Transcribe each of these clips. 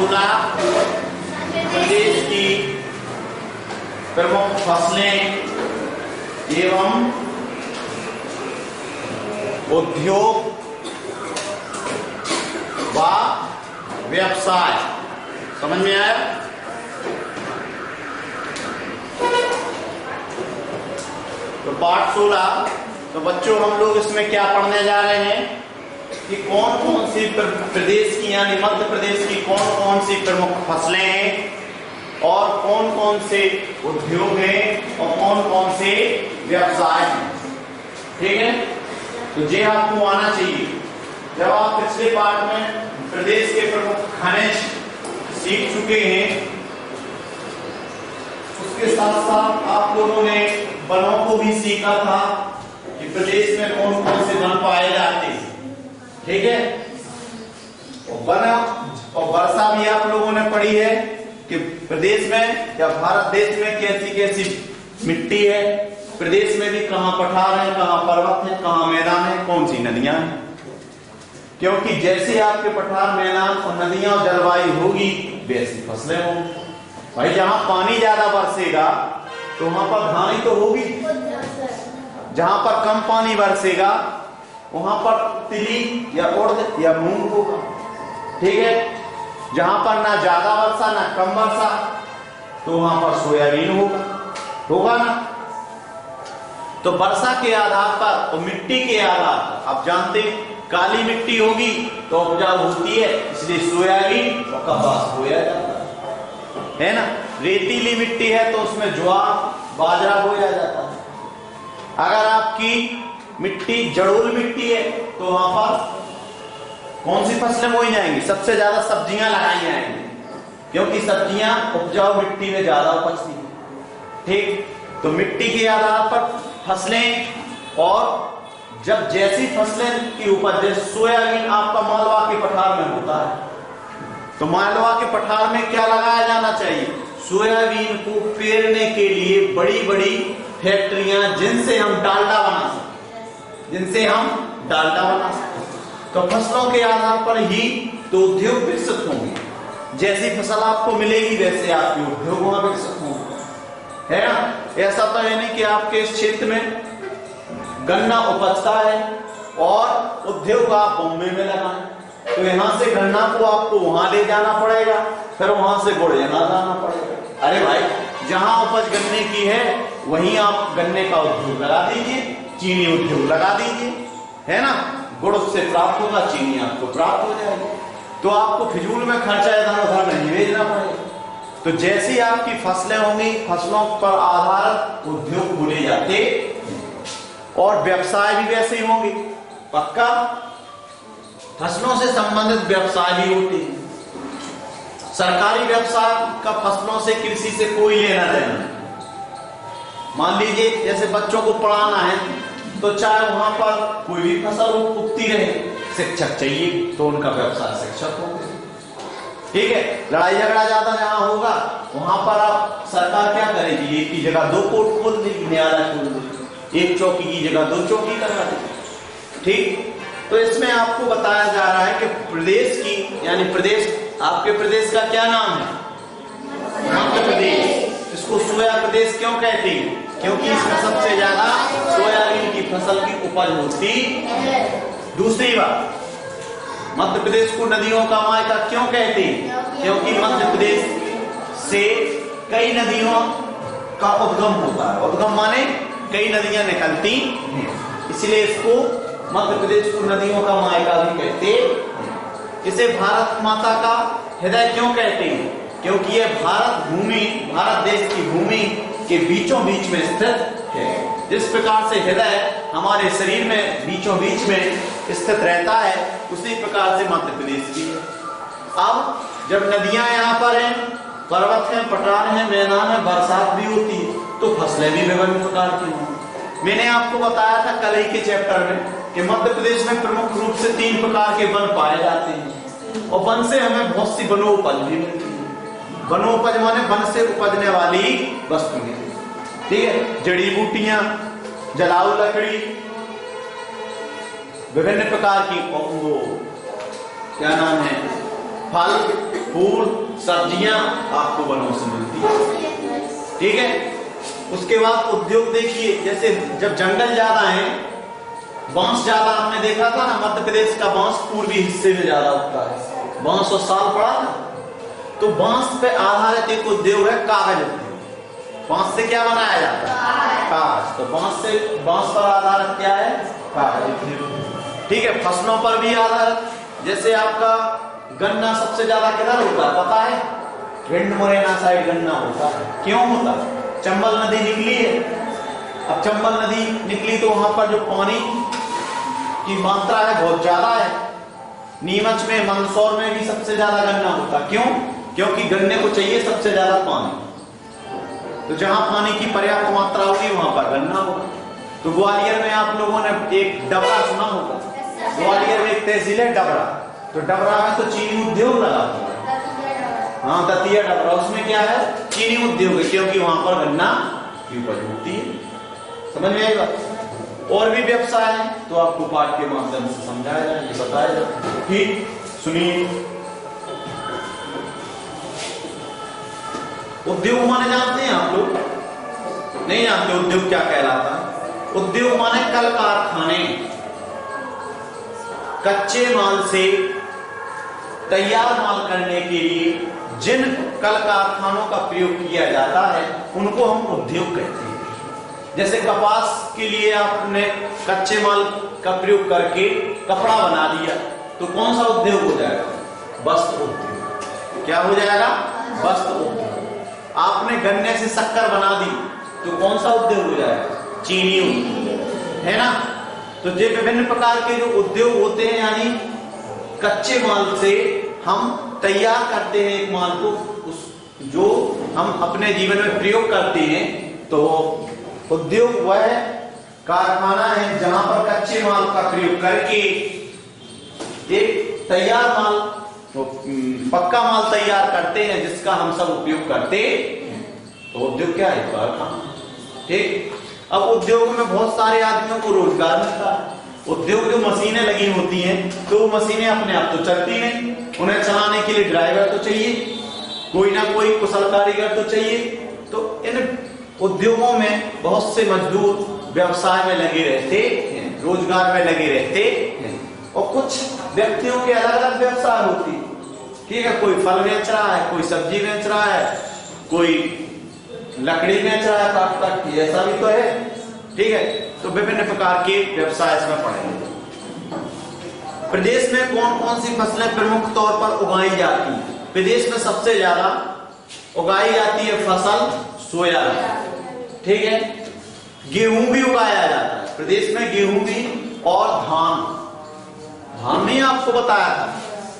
16 प्रदेश की प्रमुख फसलें एवं उद्योग व व्यवसाय। समझ में आया? तो पाठ 16। तो बच्चों हम लोग इसमें क्या पढ़ने जा रहे हैं कि कौन कौन सी प्रदेश की यानी मध्य प्रदेश की कौन कौन सी प्रमुख फसलें हैं और कौन कौन से उद्योग हैं और कौन कौन से व्यवसाय हैं। ठीक है, तो ये आपको आना चाहिए। जब आप पिछले पाठ में प्रदेश के प्रमुख खनिज सीख चुके हैं, उसके साथ साथ आप लोगों ने वनों को भी सीखा था कि प्रदेश में कौन कौन से वन पाए जाते हैं। ठीक है, वन और वर्षा भी आप लोगों ने पढ़ी है कि प्रदेश में या भारत देश में कैसी कैसी मिट्टी है, प्रदेश में भी कहां पठार है, कहां पर्वत है, कहां मैदान है, कौन सी नदियां हैं। क्योंकि जैसे आपके पठार, मैदान और नदियां और जलवायु होगी वैसी फसलें होंगी। भाई जहां पानी ज्यादा बरसेगा तो वहां पर धान ही तो होगी, जहां पर कम पानी बरसेगा वहां पर तिली या उड़द या मूंग होगा। ठीक है, जहां पर ना ज्यादा वर्षा ना कम वर्षा तो वहां पर सोयाबीन होगा ना। तो वर्षा के आधार पर और मिट्टी के आधार पर आप जानते हैं काली मिट्टी होगी तो उपजाऊ होती है, इसलिए सोयाबीन और कपास बोया जाता है ना। रेतीली मिट्टी है तो उसमें ज्वार बाजरा बोया जाता है। अगर आपकी मिट्टी जड़ोल मिट्टी है तो वहां पर कौन सी फसलें बोई जाएंगी? सबसे ज्यादा सब्जियां लगाई जाएंगी, क्योंकि सब्जियां उपजाऊ मिट्टी में ज्यादा उपजती है। ठीक, तो मिट्टी के आधार पर फसलें, और जब जैसी फसलें की उपज, जैसे सोयाबीन आपका मालवा के पठार में होता है तो मालवा के पठार में क्या लगाया जाना चाहिए? सोयाबीन को पेरने के लिए बड़ी बड़ी फैक्ट्रियां जिनसे हम डालडा बना सकते, तो फसलों के आधार पर ही तो उद्योग विकसित होंगे। जैसी फसल आपको मिलेगी वैसे आपके उद्योग वहां विकसित होंगे, है ना। ऐसा तो है नहीं कि आपके इस क्षेत्र में गन्ना उपजता है और उद्योग आप बॉम्बे में लगाएं, तो यहां से गन्ना को आपको वहां ले जाना पड़ेगा, फिर वहां से गुड़ यहाँ लाना पड़ेगा। अरे भाई, जहां उपज गन्ने की है वहीं आप गन्ने का उद्योग लगा दीजिए, चीनी उद्योग लगा दीजिए, है ना। गुड़ उससे प्राप्त होगा, चीनी आपको प्राप्त हो जाएगी, तो आपको फिजूल में खर्चा इधर उधर नहीं भेजना पड़ेगा। तो जैसी आपकी फसलें होंगी, फसलों पर आधारित उद्योग बोले जाते और व्यवसाय भी वैसे ही होंगे। पक्का फसलों से संबंधित व्यवसाय भी होते हैं। सरकारी व्यवसाय का फसलों से, कृषि से कोई लेना देना नहीं। मान लीजिए जैसे बच्चों को पढ़ाना है तो चाहे वहां पर कोई भी फसल उगती रहे, शिक्षक चाहिए तो उनका व्यवसाय शिक्षक होंगे। ठीक है, लड़ाई झगड़ा ज्यादा जहां होगा वहां पर आप सरकार क्या करेगी? एक की जगह 2 कोर्ट खोल देगी, न्यायालय खोल देगी, एक चौकी की जगह 2 चौकी करवा देगी। ठीक, तो इसमें आपको बताया जा रहा है कि प्रदेश की यानी प्रदेश, आपके प्रदेश का क्या नाम है? मध्य प्रदेश। इसको सोया प्रदेश क्यों कहते हैं? क्योंकि इसमें सबसे ज्यादा सोयाबीन की फसल की उपज होती है। दूसरी बात, मध्य प्रदेश को नदियों का मायका क्यों कहते हैं? क्योंकि मध्य प्रदेश से कई नदियों का उद्गम होता है। उद्गम माने कई नदियां निकलती हैं, इसलिए इसको मध्य प्रदेश को नदियों का मायका भी कहते हैं। इसे भारत माता का हृदय क्यों कहते हैं? क्योंकि यह भारत देश की भूमि के बीचों बीच में स्थित है। जिस प्रकार से हृदय हमारे शरीर में बीचों बीच में स्थित रहता है, उसी प्रकार से मध्य प्रदेश की है। अब जब नदियां यहाँ पर हैं, पर्वत हैं, पठार हैं, मैदान है, बरसात भी होती है, तो फसलें भी विभिन्न प्रकार की होंगी। मैंने आपको बताया था कल ही के चैप्टर में कि मध्य प्रदेश में प्रमुख रूप से 3 प्रकार के वन पाए जाते हैं, और वन से हमें बहुत सी वनोपज भी मिलती है। वनोपज माने वन से उपजने वाली वस्तुएं, ठीक है, जड़ी बूटियां, जलाऊ लकड़ी, विभिन्न प्रकार की, वो क्या नाम है, फल, फूल सब्जियां आपको वनों से मिलती है। ठीक है, उसके बाद उद्योग देखिए, जैसे जब जंगल ज्यादा है, बांस ज्यादा, हमने देखा था ना मध्य प्रदेश का बांस पूर्वी हिस्से में ज्यादा उगता है, बांस और साल पड़ा ना, तो बांस पे आधारित एक उद्योग है कागज उद्योग। बांस से क्या बनाया जाता है? कागज। तो बांस पर आधारित क्या है? कागज उद्योग। ठीक है, फसलों पर भी आधारित, जैसे आपका गन्ना सबसे ज्यादा किधर होता है पता है? भिंड मुरैना साइड गन्ना होता है। क्यों होता है? चंबल नदी निकली है, अब चंबल नदी निकली तो वहां पर जो पानी की मात्रा है बहुत ज्यादा है। नीमच में, मंदसौर में भी सबसे ज्यादा गन्ना होता है। क्यों? क्योंकि गन्ने को चाहिए सबसे ज्यादा पानी, तो जहां पानी की पर्याप्त मात्रा होगी वहां पर गन्ना होगा। तो ग्वालियर में आप लोगों ने एक डबरा सुना होगा, ग्वालियर में एक तहसील है डबरा, तो डबरा में तो चीनी उद्योग लगा हुआ है। हाँ, दतिया डबरा, उसमें क्या है? चीनी उद्योग है, क्योंकि वहां पर गन्ना की उपज होती है। समझ में आई बात? और भी व्यवसाय है तो आपको पाठ के माध्यम से समझाया जाए, बताया जाए। ठीक, सुनिए, उद्योग माने जानते हैं आप लोग? नहीं जानते उद्योग क्या कहलाता है? उद्योग माने कल कारखाने, कच्चे माल से तैयार माल करने के लिए जिन कल कारखानों का प्रयोग किया जाता है उनको हम उद्योग कहते हैं। जैसे कपास के लिए आपने कच्चे माल का प्रयोग करके कपड़ा बना लिया, तो कौन सा उद्योग हो जाएगा? वस्त्र उद्योग। क्या हो जाएगा? वस्त्र उद्योग। आपने गन्ने से शक्कर बना दी, तो कौन सा उद्योग हो जाएगा? चीनी उद्योग, है ना? तो ये विभिन्न प्रकार के जो उद्योग होते हैं, यानी कच्चे माल से हम तैयार करते हैं एक माल को, जो हम अपने जीवन में प्रयोग करते हैं। तो उद्योग वह कारखाना है जहां पर कच्चे माल का प्रयोग करके एक तैयार माल, तो पक्का माल तैयार करते हैं जिसका हम सब उपयोग करते हैं। तो उद्योग क्या है? कारखाना। ठीक, अब उद्योग में बहुत सारे आदमियों को रोजगार मिलता है। उद्योग जो मशीनें लगी होती हैं, तो वो मशीनें अपने आप तो चलती नहीं, उन्हें चलाने के लिए ड्राइवर तो चाहिए, कोई ना कोई कुशल कारीगर तो चाहिए। तो इन उद्योगों में बहुत से मजदूर व्यवसाय में लगे रहते हैं, रोजगार में लगे रहते हैं। और कुछ व्यक्तियों के अलग अलग व्यवसाय होती है। ठीक है, कोई फल बेच रहा है, कोई सब्जी बेच रहा है, कोई लकड़ी बेच रहा है काट काट की, ऐसा भी तो है। ठीक है, तो विभिन्न प्रकार के व्यवसाय इसमें पड़ेंगे। प्रदेश में कौन कौन सी फसलें प्रमुख तौर पर उगाई जाती है? प्रदेश में सबसे ज्यादा उगाई जाती है फसल सोयाबीन। ठीक है, गेहूं भी उगाया जाता है प्रदेश में, गेहूं भी, और धान नहीं आपको बताया था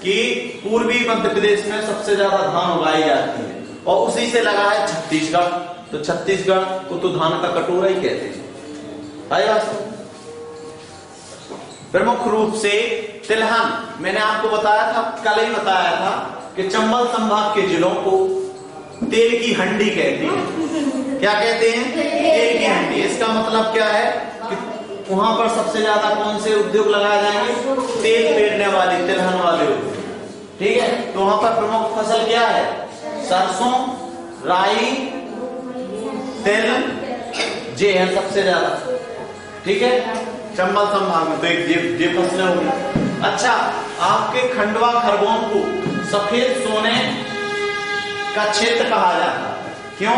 कि पूर्वी मध्य प्रदेश में सबसे ज्यादा धान उगाई जाती है, और उसी से लगा है छत्तीसगढ़। तो छत्तीसगढ़ को तो धान का कटोरा ही कहते हैं। प्रमुख रूप से तिलहन, मैंने आपको बताया था, कल ही बताया था कि चंबल संभाग के जिलों को तेल की हंडी कहते हैं। क्या कहते हैं? तेल की हंडी। इसका मतलब क्या है कि वहां पर सबसे ज्यादा कौन से उद्योग लगाए जाएंगे? तेल पेरने वाले, तिलहन वाले उद्योग। ठीक है, तो वहां पर प्रमुख फसल क्या है? सरसों, राई, तिल, ये है सबसे ज्यादा। ठीक है, चंबल संभाग में तो एक ये फसलें होगी। अच्छा, आपके खंडवा खरगोन को सफेद सोने का क्षेत्र कहा जाता है। क्यों?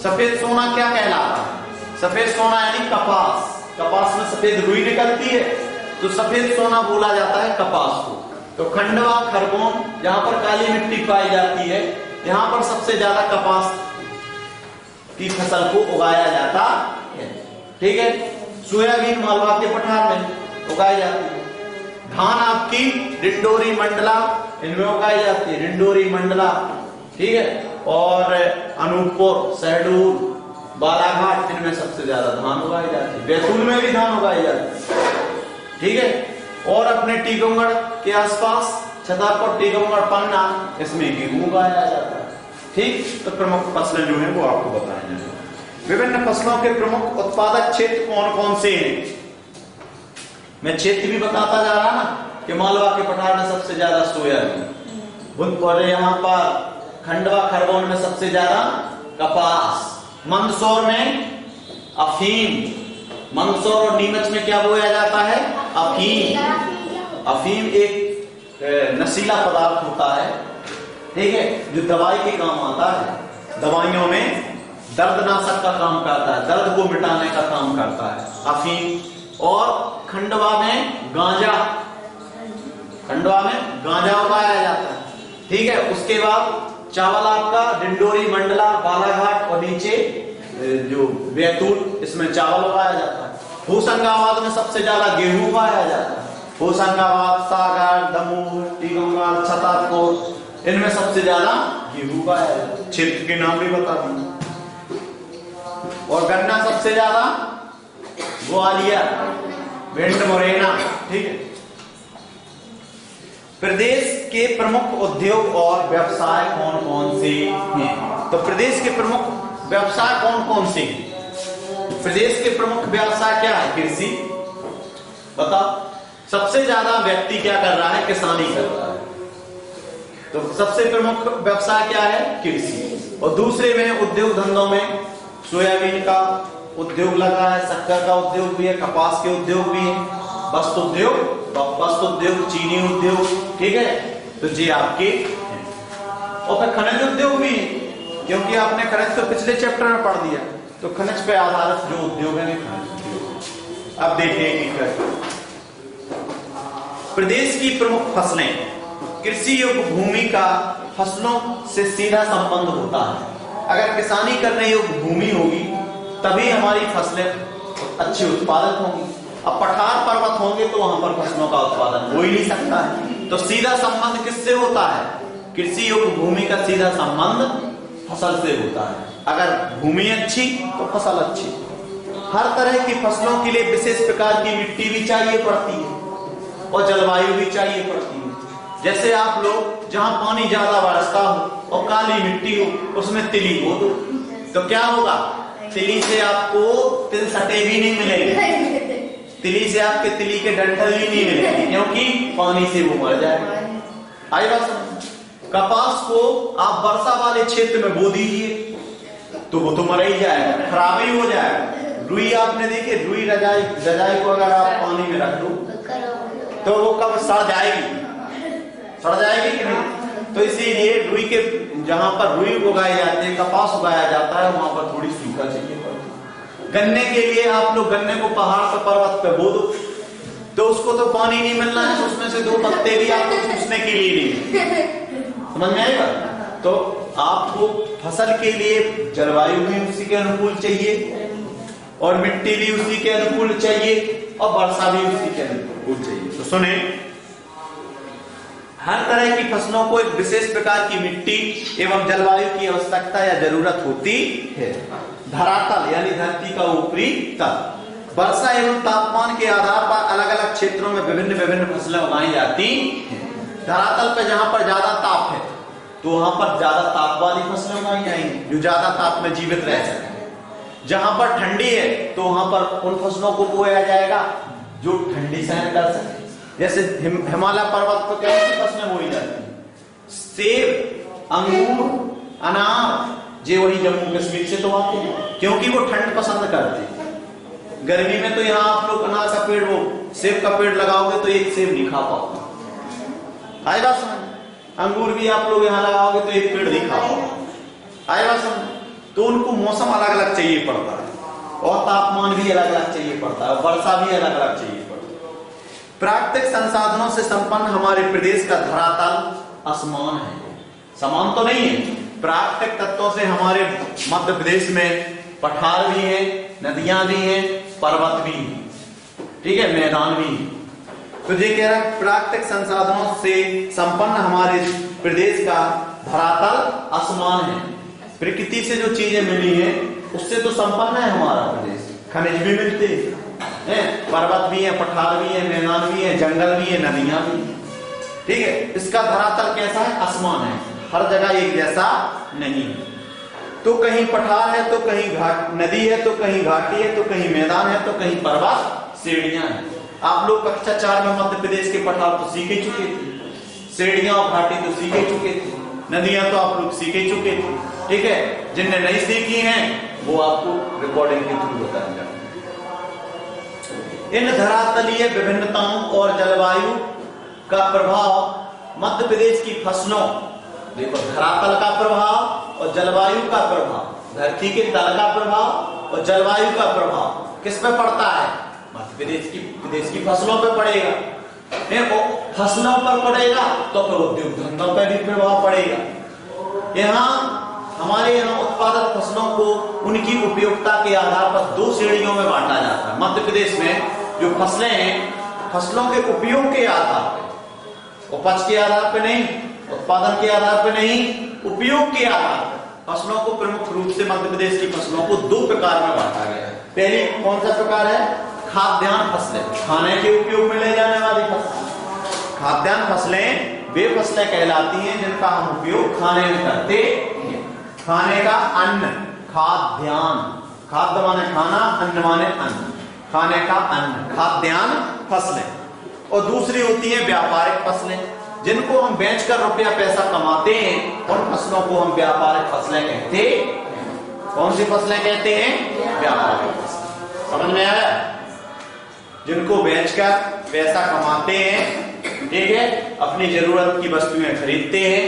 सफेद सोना क्या कहलाता है? सफेद सोना यानी कपास, कपास में सफेद रुई निकलती है, तो सफेद सोना बोला जाता है कपास को। तो खंडवा खरगोन जहां पर काली मिट्टी पाई जाती है, यहां पर सबसे ज्यादा कपास की फसल को उगाया जाता है। ठीक है, सोयाबीन मालवा के पठार में उगाई जाती है। धान आपकी डिंडोरी मंडला इनमें उगाई जाती है, डिंडोरी मंडला। ठीक है, और अनूपपुर, शहडोल, बालाघाट, इनमें सबसे ज्यादा धान उगाई जाती है। बैतूल में भी धान उगाई जाती है। ठीक है, और अपने टीकमगढ़ के आसपास छतरपुर, टीकमगढ़, पन्ना, इसमें गेहूं उगाया जाता है। ठीक, तो प्रमुख फसलें जो है वो आपको बताई जाएंगी। विभिन्न फसलों के प्रमुख उत्पादक क्षेत्र कौन कौन से हैं? मैं क्षेत्र भी बताता जा रहा ना कि मालवा के पठार में सबसे ज्यादा सोयाबीन, और यहाँ पर खंडवा खरगोन में सबसे ज्यादा कपास, मंदसौर में अफीम, मंदसौर और नीमच में क्या बोया जाता है? अफीम। अफीम एक नशीला पदार्थ होता है, ठीक है, जो दवाई के काम आता है, दवाइयों में दर्दनाशक का काम करता है, दर्द को मिटाने का काम करता है अफीम। और खंडवा में गांजा, खंडवा में गांजा उगाया जाता है, ठीक है। उसके बाद चावल आपका डिंडोरी, मंडला, बालाघाट और नीचे जो बैतूल, इसमें चावल उगाया जाता है। होशंगाबाद में सबसे ज्यादा गेहूं उगाया जाता है, होशंगाबाद, सागर, दमोह, टीकमगढ़, छतरपुर, इनमें सबसे ज्यादा गेहूं उगाया जाता है। क्षेत्र के नाम भी बता दूं। और गन्ना सबसे ज्यादा ग्वालियर, भिंड, मुरैना, ठीक है। प्रदेश के प्रमुख उद्योग और व्यवसाय कौन कौन से हैं? तो प्रदेश के प्रमुख व्यवसाय कौन कौन से हैं? प्रदेश के प्रमुख व्यवसाय क्या है? कृषि, बताओ। सबसे ज्यादा व्यक्ति क्या कर रहा है? किसानी कर रहा है। तो सबसे प्रमुख व्यवसाय क्या है? कृषि। और दूसरे में उद्योग धंधों में सोयाबीन का उद्योग लगा है, शक्कर का उद्योग भी है, कपास के उद्योग भी है, वस्त्र उद्योग, चीनी उद्योग, ठीक है। तो ये आपके, और फिर खनिज उद्योग भी है, क्योंकि आपने खनिज तो पिछले चैप्टर में पढ़ दिया। तो खनिज पे आधारित जो उद्योग है खनिज उद्योग। अब देखिए प्रदेश की प्रमुख फसलें। कृषि योग्य भूमि का फसलों से सीधा संबंध होता है। अगर किसानी करने योग्य भूमि होगी तभी हमारी फसलें अच्छी उत्पादक होंगी। अब पठार पर्वत होंगे तो वहां पर फसलों का उत्पादन हो ही नहीं सकता है। तो सीधा संबंध किससे होता है? कृषि योग्य भूमि का सीधा संबंध फसल से होता है। अगर भूमि अच्छी तो फसल अच्छी। हर तरह की फसलों के लिए विशेष प्रकार की मिट्टी भी चाहिए पड़ती है और जलवायु भी चाहिए पड़ती है। जैसे आप लोग जहां पानी ज्यादा बरसता हो और काली मिट्टी हो, उसमें तिली बो दो तो क्या होगा? तिली से आपको तिल सटे भी नहीं मिलेंगे, तिली से आपके तिली के डंठल भी नहीं मिलेंगे, क्योंकि पानी से वो मर जाएगा। आई बात समझ? कपास को आप वर्षा वाले क्षेत्र में बो दीजिए तो वो तो मर ही जाएगा, खराब ही हो जाएगा। रुई आपने देखी, रुई रजाई को अगर आप पानी में रख दो तो वो कब सड़ जाएगी? सड़ जाएगी कि नहीं? तो इसीलिए रुई के जहां पर रुई उगाई जाती है, कपास उगाया जाता है, वहां पर थोड़ी सूखा चाहिए पड़ती है। गन्ने के लिए आप लोग गन्ने को पहाड़ पर पर्वत पे बो दो तो उसको तो पानी नहीं मिलना है, तो उसमें से दो पत्ते भी आपको चूसने के लिए नहीं। समझ में आएगा? तो आपको फसल के लिए जलवायु भी उसी के अनुकूल चाहिए और मिट्टी भी उसी के अनुकूल चाहिए और वर्षा भी उसी के अनुकूल चाहिए। तो सुने, हर तरह की फसलों को एक विशेष प्रकार की मिट्टी एवं जलवायु की आवश्यकता या जरूरत होती है। धरातल यानी धरती का ऊपरी तल, वर्षा एवं तापमान के आधार पर अलग अलग क्षेत्रों में विभिन्न विभिन्न फसलें उगाई जाती हैं। धरातल पर जहां पर ज्यादा ताप है तो वहां पर ज्यादा ताप वाली फसलें उगाई जाएंगी जो ज्यादा ताप में जीवित रह सके। जहां पर ठंडी है तो वहां पर उन फसलों को बोया जाएगा जो ठंडी सहन कर सके। जैसे हिमालय पर्वत पर कैसी फसलें बोई जाती हैं? सेब, अंगूर, अनार, जे वही जम्मू कश्मीर से तो आते हैं क्योंकि वो ठंड पसंद करते हैं। गर्मी में तो यहाँ आप लोग अनार का पेड़, वो सेब का पेड़ लगाओगे तो एक सेब नहीं खा पाओगे। आएगा समझ? अंगूर भी आप लोग यहाँ लगाओगे तो एक पेड़ नहीं खा पाओगे। आएगा समझ? तो उनको मौसम अलग अलग चाहिए पड़ता है और तापमान भी अलग अलग चाहिए पड़ता है, वर्षा भी अलग अलग चाहिए पड़ता है। प्राकृतिक संसाधनों से संपन्न हमारे प्रदेश का धरातल असमान है, समान तो नहीं है। प्राकृतिक तत्वों से हमारे मध्य प्रदेश में पठार भी है, नदियां भी हैं, पर्वत भी हैं, ठीक है, मैदान भी है। तो ये कह रहा है प्राकृतिक संसाधनों से संपन्न हमारे प्रदेश का धरातल असमान है। प्रकृति से जो चीजें मिली है उससे तो संपन्न है हमारा प्रदेश। खनिज भी मिलते हैं, पर्वत भी है, पठार भी है, मैदान भी है, जंगल भी है, नदियां भी है, ठीक है। इसका धरातल कैसा है? आसमान है, हर जगह एक जैसा नहीं है। तो कहीं पठार है तो कहीं घाट नदी है, तो कहीं घाटी है, तो कहीं मैदान है, तो कहीं पर्वत श्रेणियां हैं। आप लोग कक्षा 4 में मध्य प्रदेश के पठार तो सीख ही चुके थे। सीढ़ियां और घाटी तो सीख ही चुके थे, नदियां तो आप लोग सीख ही चुके थे, ठीक है। जिनने नहीं सीखी हैं वो आपको रिकॉर्डिंग के थ्रू बताया जाएगा। इन धरातलीय विभिन्नताओं और जलवायु का प्रभाव मध्य प्रदेश की फसलों, देखो धरातल का प्रभाव और जलवायु का प्रभाव, धरती के तल का प्रभाव और जलवायु का प्रभाव किस पे पड़ता है? मध्य प्रदेश की फसलों पे पड़ेगा। फसलों पर पड़ेगा तो फिर उद्योग धंधों पर भी प्रभाव पड़ेगा। यहाँ हमारे यहाँ उत्पादक फसलों को उनकी उपयोगिता के आधार पर दो श्रेणियों में बांटा जाता है। मध्य प्रदेश में जो फसलें हैं, फसलों के उपयोग के आधार पर, उपज के आधार पर नहीं, उत्पादन के आधार पर नहीं, उपयोग के आधार पर फसलों को प्रमुख रूप से मध्य प्रदेश की फसलों को दो प्रकार में बांटा गया है। पहली कौन सा प्रकार है? खाद्यान्न फसलें, खाने के उपयोग में ले जाने वाली फसलें। खाद्यान्न फसलें वे फसलें कहलाती हैं जिनका हम उपयोग खाने में करते हैं। खाने का अन्न, खाद्यान्न, खाद्य माने खाना, अन्न माने अन्न, खाने का अन्न, खाद्यान्न फसलें। और दूसरी होती है व्यापारिक फसलें, जिनको हम बेचकर रुपया पैसा कमाते हैं, उन फसलों को हम व्यापारिक फसलें कहते हैं। कौन सी फसलें कहते हैं? व्यापारिक फसलें। समझ में आया? जिनको बेचकर पैसा कमाते हैं, ठीक है, अपनी जरूरत की वस्तुएं खरीदते हैं,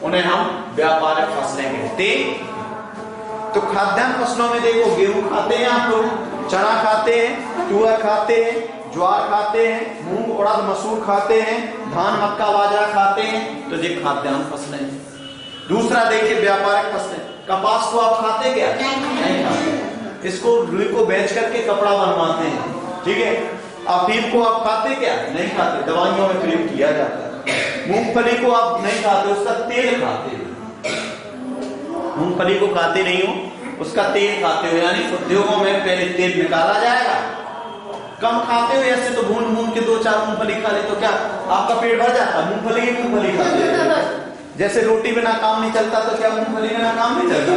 उन्हें हम व्यापारिक फसलें कहते हैं। तो खाद्यान्न फसलों में देखो, गेहूं खाते हैं आप लोग, चना खाते हैं, तुअर खाते हैं, ज्वार खाते हैं, मूंग उड़द मसूर खाते हैं, धान मक्का बाजरा खाते हैं, तो ये खाद्यान्न फसलें। दूसरा देखिए व्यापारिक फसलें, कपास को आप खाते क्या? नहीं खाते। इसको रुई को बेच करके कपड़ा बनवाते हैं, ठीक है। अफीम को आप खाते क्या? नहीं खाते, दवाइयों में प्रयोग किया जाता है। मूंगफली को आप नहीं खाते, उसका तेल खाते हो। मूंगफली को खाते नहीं हो, उसका तेल खाते हो, यानी उद्योगों में पहले तेल निकाला जाएगा। कम खाते हो, ऐसे तो भून भून के 2-4 मूंगफली खा ले तो क्या आपका पेट भर जाता? मूंगफली ही मूंगफली खाते। जैसे रोटी बिना काम नहीं चलता, तो क्या मूंगफली बिना काम नहीं चलता?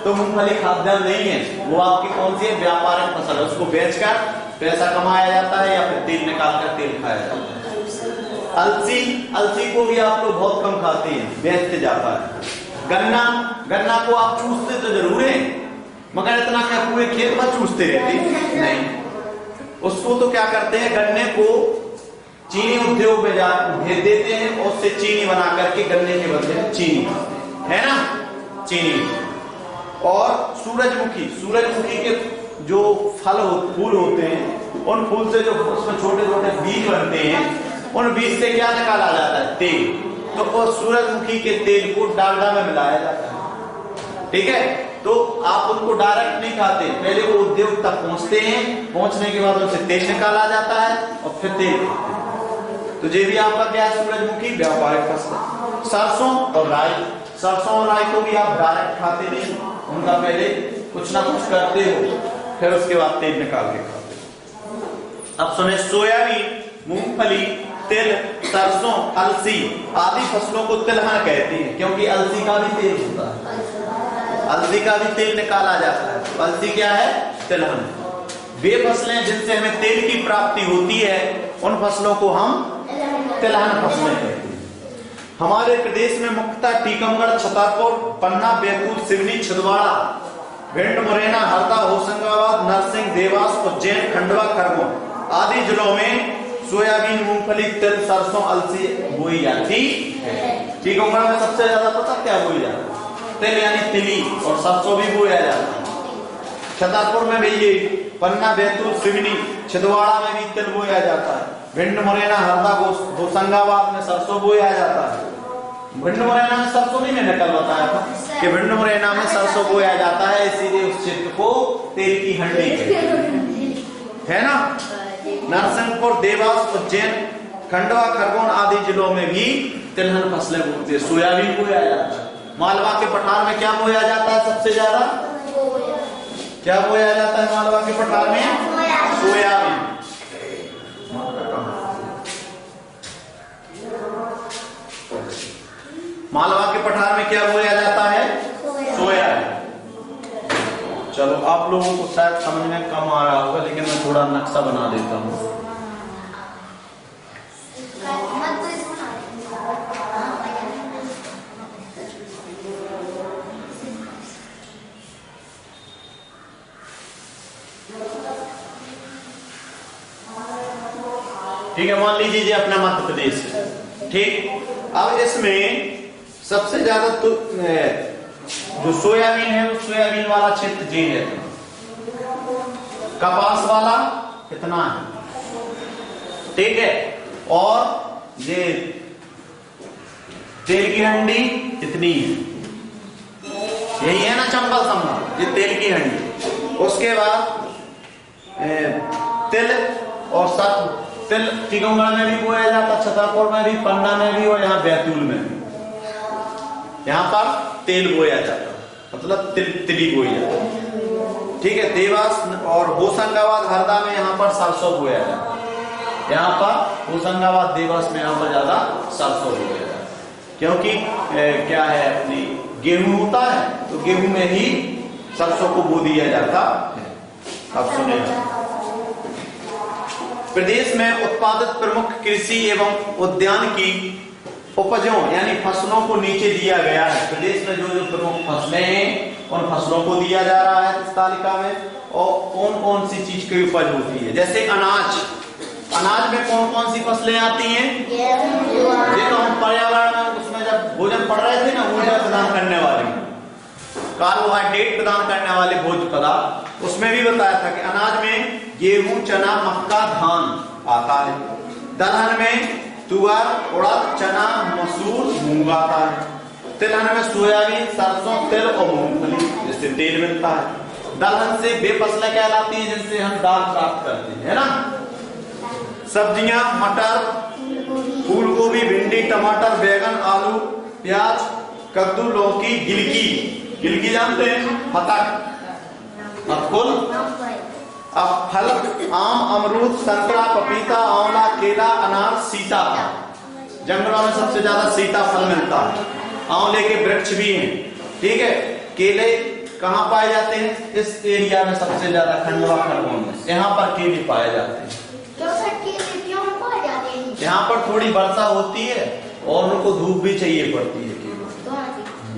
तो मूंगफली खाद्यान्न नहीं है, वो आपकी कौन सी है? व्यापारिक फसल है। उसको बेचकर पैसा कमाया जाता है या फिर तेल निकालकर तेल खाया जाता है। अलसी को भी आप लोग बहुत कम खाते हैं, बेचते जाता है। गन्ना को आप चूसते तो जरूर है, मगर इतना क्या पूरे खेत में चूसते रहते नहीं। उसको तो क्या करते हैं, गन्ने को चीनी उद्योग में भेज देते हैं और उससे चीनी बना करके गन्ने के बदले में चीनी है ना, चीनी। और सूरजमुखी के जो फूल होते हैं, उन फूल से जो उसमें छोटे छोटे बीज बनते हैं, उन बीज से क्या निकाला जाता है? तेल। तो वो सूरजमुखी के तेल को डालडा में मिलाया जाता है, ठीक है। तो आप उनको डायरेक्ट नहीं खाते, पहले वो उद्योग तक पहुंचते हैं, पहुंचने के बाद उनसे तेल निकाला जाता है और फिर तेल खाते हैं। तो ये भी आपका क्या है? सूरजमुखी व्यापारिक फसल। सरसों और राई को भी आप डायरेक्ट खाते नहीं, उनका पहले कुछ ना कुछ करते हो, फिर उसके बाद तेल निकाल के खाते हो। अब सुने, सोयाबीन, मूंगफली, तिल, सरसों, अलसी आदि फसलों को तिलहन कहते हैं, क्योंकि अलसी का भी तेल होता है, अलसी का भी तेल निकाला जाता है। अलसी क्या है? तिलहन। वे फसलें जिनसे हमें तेल की प्राप्ति होती है, उन फसलों को हम तिलहन फसलें कहते हैं। हमारे प्रदेश में मुख्यतः टीकमगढ़, छतरपुर, पन्ना, बैतूल, सिवनी, छिंदवाड़ा, भिंड, मुरैना, हरदा, होशंगाबाद, नरसिंह, देवास, उज्जैन, खंडवा, खरगोन आदि जिलों में सोयाबीन, मूंगफली, तिल, सरसों, अलसी बोई जाती है। टीकमगढ़ में सबसे ज्यादा पता क्या बोई जाता है? तिल यानी तिली, और सरसों भी बोया जाता है। छतरपुर में भी ये, पन्ना, बैतूल, सिवनी, छिंदवाड़ा में भी तिल बोया जाता है। भिंड, मुरैना, हरदा, होशंगाबाद में सरसों बोया जाता है। भिंड मुरैना में सरसों नहीं, मैंने कल बताया था कि भिंड मुरैना में सरसों बोया जाता है, इसीलिए उस क्षेत्र को तेल की हंडी है ना। नरसिंहपुर, देवास, उज्जैन, खंडवा, खरगोन आदि जिलों में भी तिलहन फसलें बोते हैं। सोयाबीन बोया जाता है। मालवा के पठार में क्या बोया जाता है? सबसे ज्यादा क्या बोया जाता है मालवा के पठार में? सोयाबीन। मालवा के पठार में क्या बोया जाता है? सोयाबीन। चलो, आप लोगों को शायद समझ में कम आ रहा होगा, लेकिन मैं थोड़ा नक्शा बना देता हूँ। ठीक है, मान लीजिए ये अपना मध्य प्रदेश है। ठीक, अब इसमें सबसे ज्यादा तो जो सोयाबीन है, वो सोयाबीन वाला क्षेत्र ये है, कपास वाला कितना है, ठीक है, और ये तेल की हंडी कितनी है, यही है ना चंबल संभाग, ये तेल की हंडी। उसके बाद तिल और सब तिल टीकमगढ़ में भी बोया जाता, छतरपुर में भी, पन्ना में भी और यहाँ बैतूल में भी, यहाँ पर तेल बोया जाता, मतलब तिली बोई जाती। ठीक है, देवास और होशंगाबाद हरदा में यहाँ पर सरसों बोया जाता है, यहाँ पर होशंगाबाद देवास में यहाँ पर ज्यादा सरसों बोया जाता है, क्योंकि क्या है अपनी गेहूं होता है तो गेहूं में ही सरसों को बो दिया जाता है। अब सुने, प्रदेश में उत्पादित प्रमुख कृषि एवं उद्यान की उपजों यानी फसलों को नीचे दिया गया है। प्रदेश में जो जो प्रमुख फसलें हैं उन फसलों को दिया जा रहा है इस तालिका में, और कौन कौन सी चीज की उपज होती है। जैसे अनाज, अनाज में कौन कौन सी फसलें आती हैं, ये तो हम पर्यावरण में उसमें जब भोजन पढ़ रहे थे ना, ऊर्जा प्रदान करने वाले, कार्बोहाइड्रेट प्रदान करने वाले भोज्य पदार्थ, उसमें भी बताया था कि अनाज में गेहूं, चना, मक्का, धान आता है। दलहन में तुअर, उड़द, चना, मसूर, मूंग आता है। तिलहन में सोयाबीन, सरसों, तिल और मूंगफली, जिससे तेल मिलता है। दलहन से वे फसलें कहलाती हैं जिनसे हम दाल प्राप्त करते हैं, है ना। सब्जियां मटर, फूल गोभी, भिंडी, टमाटर, बैंगन, आलू, प्याज, कद्दू, लौकी, गिलकी, गिलकी जानते हैं, फतक, फल, अब फल आम, अमरूद, संतरा, पपीता, आंवला, केला, अनार, सीताफल। जंगलों में सबसे ज्यादा सीताफल मिलता है, आंवले के वृक्ष भी हैं। ठीक है, केले कहाँ पाए जाते हैं, इस एरिया में सबसे ज्यादा खंडवा खरगोन में, यहाँ पर केले पाए जाते हैं। यहाँ पर थोड़ी वर्षा होती है और उनको धूप भी चाहिए पड़ती है।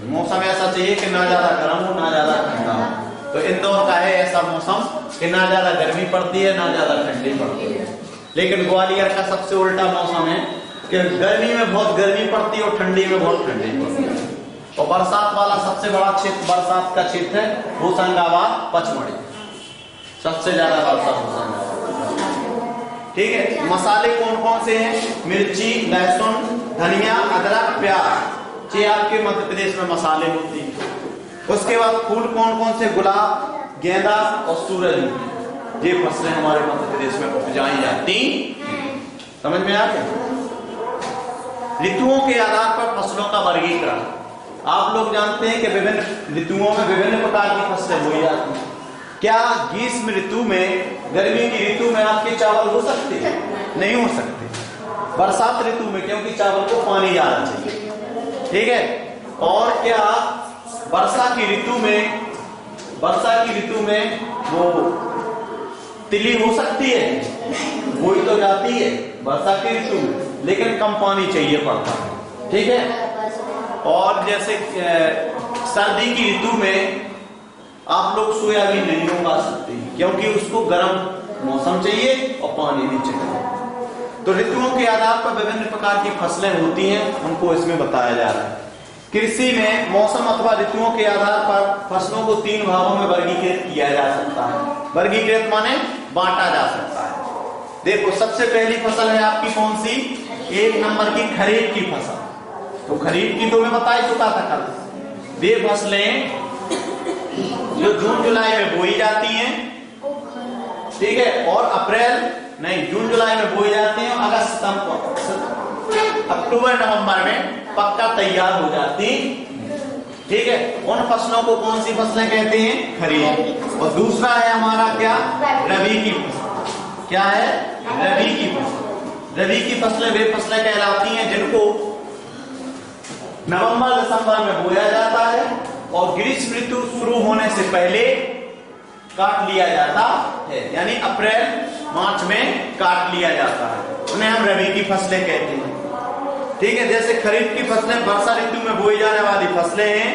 मौसम ऐसा चाहिए कि ना ज्यादा गर्म हो ना ज्यादा ठंडा हो, तो इंदौर का है ऐसा मौसम कि ना ज्यादा गर्मी पड़ती है ना ज्यादा ठंडी पड़ती है। लेकिन ग्वालियर का सबसे उल्टा मौसम है कि गर्मी में बहुत गर्मी पड़ती है और ठंडी में बहुत ठंडी पड़ती है। और बरसात वाला सबसे बड़ा क्षेत्र बरसात का क्षेत्र है होशंगाबाद, पचमढ़ी, सबसे ज्यादा वर्षा होशंगाबाद। ठीक है, मसाले कौन कौन से हैं, मिर्ची, लहसुन, धनिया, अदरक, प्याज, ये आपके मध्य प्रदेश में मसाले होती हैं। उसके बाद फूल कौन कौन से, गुलाब, गेंदा और सूरजमुखी, ये फसलें हमारे मध्य प्रदेश में उपजाई जाती। समझ में आ गया। ऋतुओं के आधार पर फसलों का वर्गीकरण, आप लोग जानते हैं कि विभिन्न ऋतुओं में विभिन्न प्रकार की फसलें बोई जाती हैं। क्या ग्रीष्म ऋतु में, गर्मी की ऋतु में आपके चावल हो सकते हैं? नहीं हो सकते। बरसात ऋतु में, क्योंकि चावल को पानी ज्यादा चाहिए। ठीक है, और क्या वर्षा की ऋतु में, वर्षा की ऋतु में वो तिली हो सकती है, बोई तो जाती है वर्षा की ऋतु में, लेकिन कम पानी चाहिए पड़ता है। ठीक है, और जैसे सर्दी की ऋतु में आप लोग सोयाबीन नहीं उगा सकते क्योंकि उसको गर्म मौसम चाहिए और पानी नहीं चाहिए। तो ऋतुओं के आधार पर विभिन्न प्रकार की फसलें होती हैं, उनको इसमें बताया जा रहा है। कृषि में मौसम अथवा ऋतुओं के आधार पर फसलों को 3 भागों में वर्गीकृत किया जा सकता है। वर्गीकृत माने बांटा जा सकता है। देखो, सबसे पहली फसल है आपकी कौन सी, 1 नंबर की खरीफ की फसल। तो खरीफ की तो मैं बता ही चुका था कल। वे फसलें जो जून जुलाई में बोई जाती हैं, ठीक है, और जून जुलाई में बोई जाती हैं, अगस्त अक्टूबर नवंबर में पक्का तैयार हो जाती। ठीक है, उन फसलों को कौन सी फसलें कहते हैं, खरीफ। और दूसरा है हमारा क्या, रबी की फसल। क्या है, रबी की फसल। रबी की फसलें वे फसलें कहलाती हैं जिनको नवंबर दिसंबर में बोया जाता है और ग्रीष्म ऋतु शुरू होने से पहले काट लिया जाता है, यानी अप्रैल मार्च में काट लिया जाता है। उन्हें हम रबी की फसलें कहते हैं। ठीक है, जैसे खरीफ की फसलें वर्षा ऋतु में बोई जाने वाली फसलें हैं,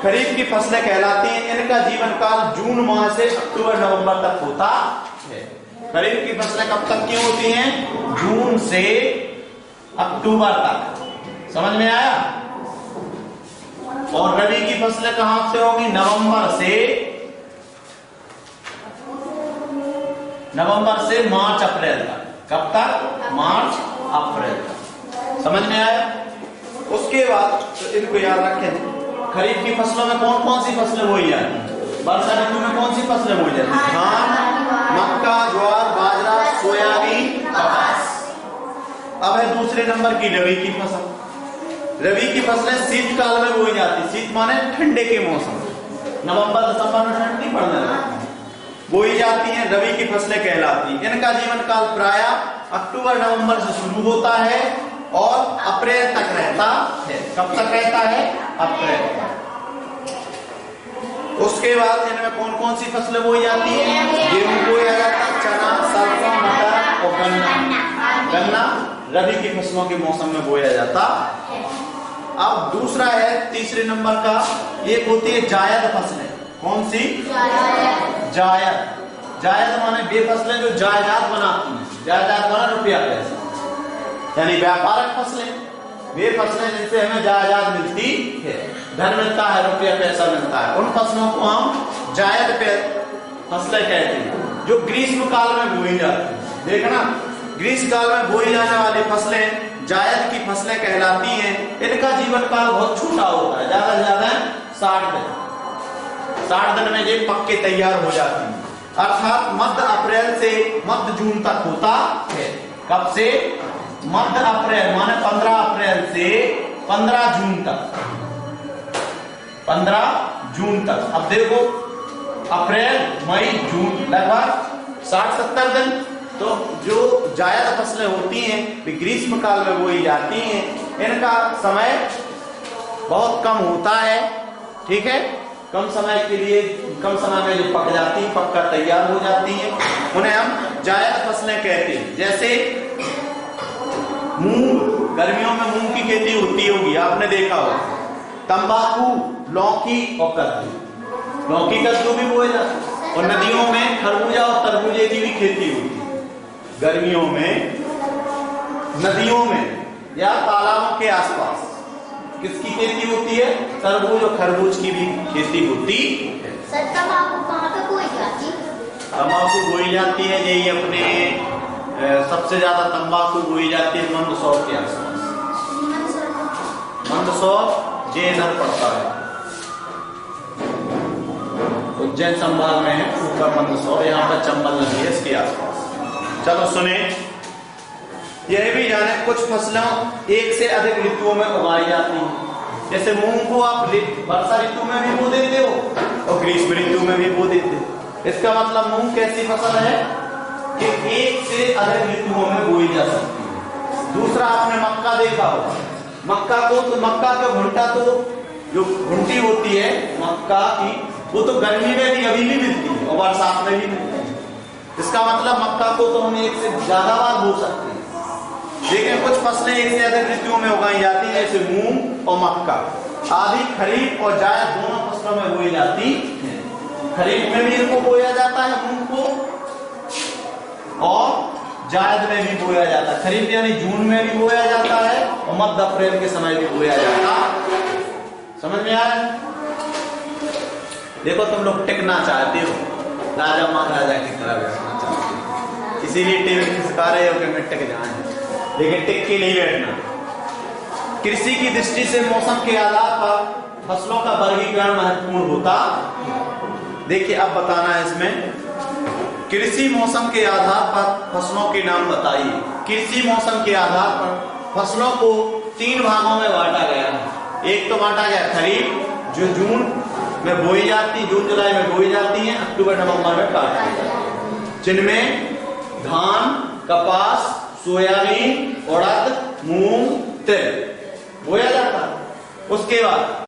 खरीफ की फसलें कहलाती हैं। इनका जीवन काल जून माह से अक्टूबर नवंबर तक होता है। खरीफ की फसलें कब तक की होती हैं, जून से अक्टूबर तक। समझ में आया? और रबी की फसलें कहां से होंगी? नवंबर से मार्च अप्रैल तक। कब तक? मार्च अप्रैल तक। समझ में आया? उसके बाद तो इनको याद रखें, खरीफ की फसलों में कौन कौन सी फसलें बोई जाती हैं? वर्षा ऋतु में कौन सी फसलें बोई जाती हैं? धान, मक्का, ज्वार, बाजरा, सोयाबीन, कपास। अब है दूसरे नंबर की रबी की फसल। रबी की फसलें शीतकाल में बोई जाती। शीत माने ठंडे के मौसम, नवंबर दिसंबर में ठंड नहीं पड़ने लगती, बोई जाती हैं, रबी की फसलें कहलाती हैं। इनका जीवन काल प्रायः अक्टूबर नवंबर से शुरू होता है और अप्रैल तक रहता है। कब तक रहता है? अप्रैल तक। उसके बाद इनमें कौन कौन सी फसलें बोई जाती हैं? गेहूं बोया जाता है, चना, सरसों, मटर और गन्ना रबी की फसलों के मौसम में बोया जाता है। अब दूसरा है तीसरे नंबर का, एक होती है जायद फसलें। कौन सी? जायद माने वे फसलें जो जायदाद बनाती हैं। जायदाद माने रुपया पैसा, यानी व्यापारिक फसलें। वे फसलें जिनसे हमें जायदाद मिलती है, धन मिलता है, रुपया पैसा मिलता है, उन फसलों को हम जायद फसलें कहते हैं, जो ग्रीष्म काल में बोई जाती है। देखना, ग्रीष्म काल में बोई जाने वाली फसलें जायद की फसलें कहलाती हैं। इनका जीवन काल बहुत छोटा होता है, ज्यादा से ज्यादा 60 दिन। 60 दिन में ये पक्के तैयार हो जाती है, अर्थात मध्य अप्रैल से मध्य जून तक होता है। कब से? मध्य अप्रैल माने 15 अप्रैल से 15 जून तक। 15 जून तक। अब देखो, अप्रैल, मई, जून, लगभग 60-70 दिन। तो जो जायद फसलें होती हैं वे ग्रीष्म काल में बोई जाती हैं। इनका समय बहुत कम होता है, ठीक है? कम समय के लिए, कम समय में जो पक जाती हैं, पककर तैयार हो जाती हैं, उन्हें हम जायद फसलें कहते हैं। जैसे मूंग, गर्मियों में मूंग की खेती होती होगी, आपने देखा होगा। तंबाकू, लौकी और कद्दू। लौकी कद्दू भी बोए जाते हैं। और नदियों में खरबूजा और तरबूजे की भी खेती होती है। गर्मियों में नदियों में या तालाबों के आसपास किसकी खेती होती है? तरबूज और खरबूज की भी खेती होती है। तंबाकू कहाँ पे बोई जाती है? तंबाकू बोई जाती है, यही अपने सबसे ज्यादा तंबाकू बोई जाती है मंदसौर के आसपास। मंदसौर ये इधर पड़ता है, उज्जैन संभाग में है, ऊपर मंदसौर, यहाँ पर चंबल नदी है, इसके आसपास। चलो सुने, यह भी जाने कुछ फसलों एक से अधिक ऋतुओं में उगाई जाती हैं। जैसे मूंग को आप वर्षा ऋतु में भी बो देते हो और ग्रीष्म ऋतु में भी बो देते हो। इसका मतलब मूंग कैसी फसल है कि एक से अधिक ऋतुओं में बोई जा सकती है। दूसरा, आपने मक्का देखा होगा। मक्का को तो, मक्का का भुट्टा तो जो भुट्टी होती है मक्का की, वो तो गर्मी में भी अभी भी मिलती है और बरसात में भी मिलती है। इसका मतलब मक्का को तो हम एक से ज्यादा बार बो सकते हैं। लेकिन कुछ फसलें एक से अधिक ऋतुओं में उगाई जाती हैं, जैसे मूंग और मक्का आदि खरीफ और जायद दोनों फसलों में बोई जाती हैं। खरीफ में भी इनको बोया जाता है मूंग को, और जायद में भी बोया जाता है। खरीफ यानी जून में भी बोया जाता है और मध्य अप्रैल के समय भी बोया जाता है। समझ में आया? देखो, तुम लोग टिकना चाहते हो, राजा महाराजा की तरह बैठना चाहते हो, इसीलिए टेबल खिसका रहे हो कि मैं टिक जाए, लेकिन टिक के नहीं बैठना। कृषि की दृष्टि से मौसम के आधार पर फसलों का वर्गीकरण महत्वपूर्ण होता। देखिए, अब बताना है इसमें, कृषि मौसम के आधार पर फसलों के नाम बताइए। कृषि मौसम के आधार पर फसलों को 3 भागों में बांटा गया है। एक तो बांटा गया खरीफ, जो जून में बोई जाती, जून जुलाई में बोई जाती है, अक्टूबर नवंबर में काटी जाती है, जिनमें धान, कपास, सोयाबीन, उड़द, मूंग, तिल बोया जाता है। उसके बाद